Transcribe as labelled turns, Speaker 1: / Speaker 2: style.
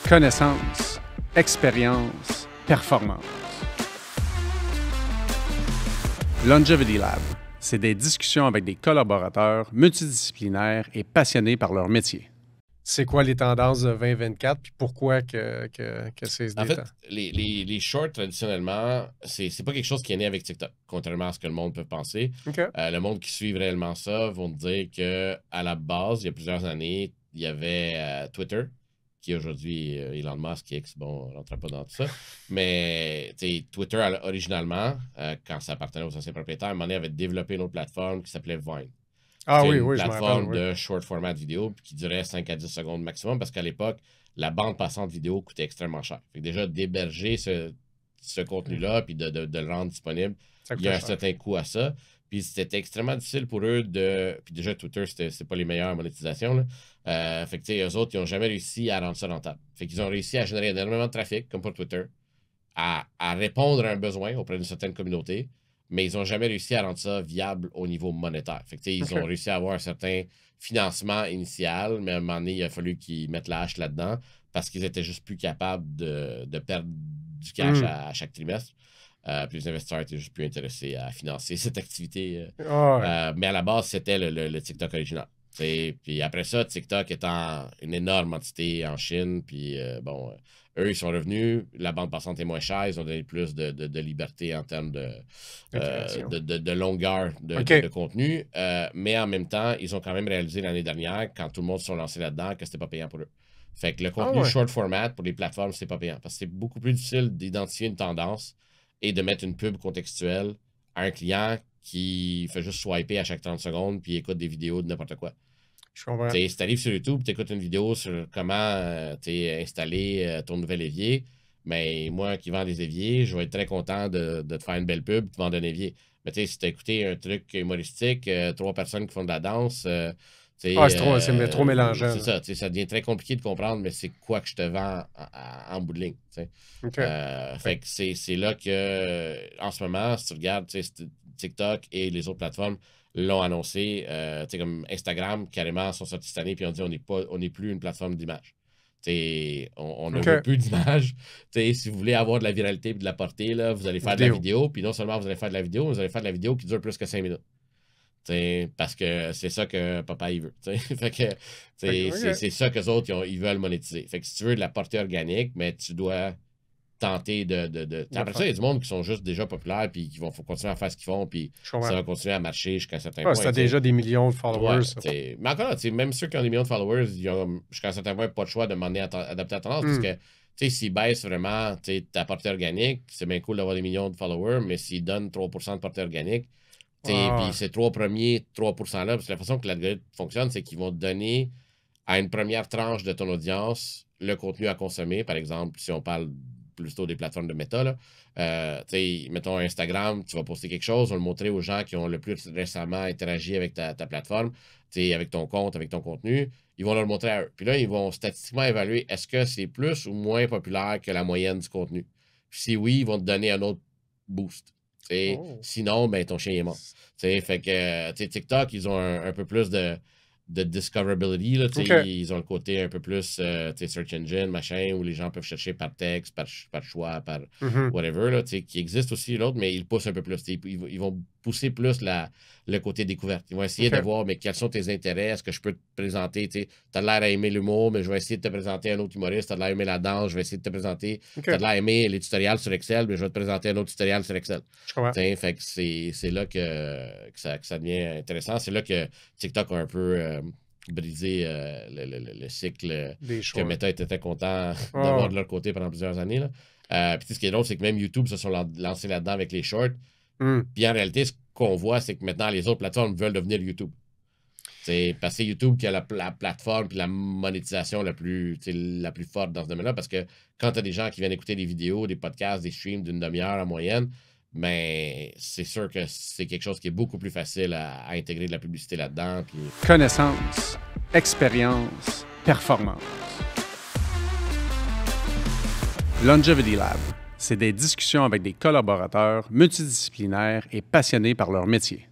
Speaker 1: Connaissance, expérience, performance. Longevity Lab, c'est des discussions avec des collaborateurs multidisciplinaires et passionnés par leur métier.
Speaker 2: C'est quoi les tendances de 2024 puis pourquoi que c'est
Speaker 3: En fait, les shorts, traditionnellement, c'est pas quelque chose qui est né avec TikTok, contrairement à ce que le monde peut penser.
Speaker 2: Okay.
Speaker 3: Le monde qui suit réellement ça vont te dire qu'à la base, il y a plusieurs années, il y avait Twitter, qui aujourd'hui, Elon Musk, X, bon, on n'entre pas dans tout ça. Mais Twitter, originalement, quand ça appartenait aux anciens propriétaires, à un moment donné, avait développé une autre plateforme qui s'appelait Vine.
Speaker 2: Ah
Speaker 3: C'était
Speaker 2: oui,
Speaker 3: une
Speaker 2: oui, je me
Speaker 3: plateforme
Speaker 2: rappelle, oui.
Speaker 3: de short format vidéo qui durait 5 à 10 secondes maximum parce qu'à l'époque, la bande passante vidéo coûtait extrêmement cher. Fait que déjà, d'héberger ce contenu-là puis de le rendre disponible, il y a un certain coût à ça. Puis c'était extrêmement difficile pour eux de... Puis déjà, Twitter, c'est pas les meilleures monétisations, là. Fait que, tu sais, eux autres, ils n'ont jamais réussi à rendre ça rentable. Fait qu'ils ont réussi à générer énormément de trafic, comme pour Twitter, à répondre à un besoin auprès d'une certaine communauté, mais ils n'ont jamais réussi à rendre ça viable au niveau monétaire. Fait que, ils ont réussi à avoir un certain financement initial, mais à un moment donné, il a fallu qu'ils mettent la hache là-dedans parce qu'ils étaient juste plus capables de perdre du cash à chaque trimestre. Puis les investisseurs étaient juste plus intéressés à financer cette activité. Mais à la base, c'était le TikTok original. Puis après ça, TikTok étant une énorme entité en Chine, puis eux, ils sont revenus, la bande passante est moins chère, ils ont donné plus de liberté en termes de longueur de contenu, mais en même temps, ils ont quand même réalisé l'année dernière, quand tout le monde se sont lancés là-dedans, que c'était pas payant pour eux. Fait que le contenu short format pour les plateformes, c'est pas payant, parce que c'est beaucoup plus difficile d'identifier une tendance et de mettre une pub contextuelle à un client qui fait juste swiper à chaque 30 secondes puis écoute des vidéos de n'importe quoi. Si tu arrives sur YouTube, tu écoutes une vidéo sur comment installer ton nouvel évier, mais moi qui vends des éviers, je vais être très content de te faire une belle pub, de vendre un évier. Mais si tu as écouté un truc humoristique, 3 personnes qui font de la danse,
Speaker 2: c'est trop mélangeant.
Speaker 3: C'est ça, ça devient très compliqué de comprendre, mais c'est quoi que je te vends en bout de ligne. Fait que c'est là que, en ce moment, si tu regardes TikTok et les autres plateformes, l'ont annoncé, comme Instagram, carrément, sont sortis cette année, puis on dit on n'est plus une plateforme d'image. On ne veut plus d'image. Si vous voulez avoir de la viralité et de la portée, là, vous allez faire de la vidéo, puis non seulement vous allez faire de la vidéo, mais vous allez faire de la vidéo qui dure plus que 5 minutes. Parce que c'est ça que papa il veut. Fait que c'est ça qu'eux autres ils veulent monétiser. Fait que si tu veux de la portée organique, mais tu dois tenter de après ça, il y a du monde qui sont juste déjà populaires puis qui vont continuer à faire ce qu'ils font puis ça va continuer à marcher jusqu'à un certain point.
Speaker 2: Tu as déjà des millions de followers.
Speaker 3: Mais encore, même ceux qui ont des millions de followers, ils ont jusqu'à un certain point pas le choix de demander à adapter la tendance parce que s'ils baissent vraiment ta portée organique, c'est bien cool d'avoir des millions de followers, mais s'ils donnent 3% de portée organique, puis ces 3% là, parce que la façon que l'algorithme fonctionne, c'est qu'ils vont te donner à une première tranche de ton audience le contenu à consommer. Par exemple, si on parle plutôt des plateformes de méta, là. Mettons Instagram, tu vas poster quelque chose, on va le montrer aux gens qui ont le plus récemment interagi avec ta plateforme, avec ton compte, avec ton contenu. Ils vont leur montrer à eux. Puis là, ils vont statistiquement évaluer est-ce que c'est plus ou moins populaire que la moyenne du contenu. Puis si oui, ils vont te donner un autre boost. Sinon, ben ton chien est mort. Fait que TikTok, ils ont un peu plus de discoverability. Là, ils ont le côté un peu plus search engine, machin, où les gens peuvent chercher par texte, par choix, par whatever, là, qui existe aussi l'autre, mais ils poussent un peu plus. Ils vont pousser plus le côté découverte. Ils vont essayer de voir mais quels sont tes intérêts, est-ce que je peux te présenter, tu as l'air à aimer l'humour, mais je vais essayer de te présenter un autre humoriste, tu as l'air à aimer la danse, je vais essayer de te présenter, tu as l'air à aimer les tutoriels sur Excel, mais je vais te présenter un autre tutoriel sur Excel. Fait que c'est là que ça devient intéressant. C'est là que TikTok a un peu brisé le cycle que Meta était très content d'avoir de leur côté pendant plusieurs années. Puis ce qui est drôle, c'est que même YouTube se sont lancés là-dedans avec les shorts. Puis en réalité, ce qu'on voit, c'est que maintenant, les autres plateformes veulent devenir YouTube. C'est parce que c'est YouTube qui a la plateforme et la monétisation la plus forte dans ce domaine-là. Parce que quand tu as des gens qui viennent écouter des vidéos, des podcasts, des streams d'une demi-heure en moyenne, mais c'est sûr que c'est quelque chose qui est beaucoup plus facile à intégrer de la publicité là-dedans. Puis...
Speaker 1: Connaissance, expérience, performance. Longevity Lab, c'est des discussions avec des collaborateurs multidisciplinaires et passionnés par leur métier.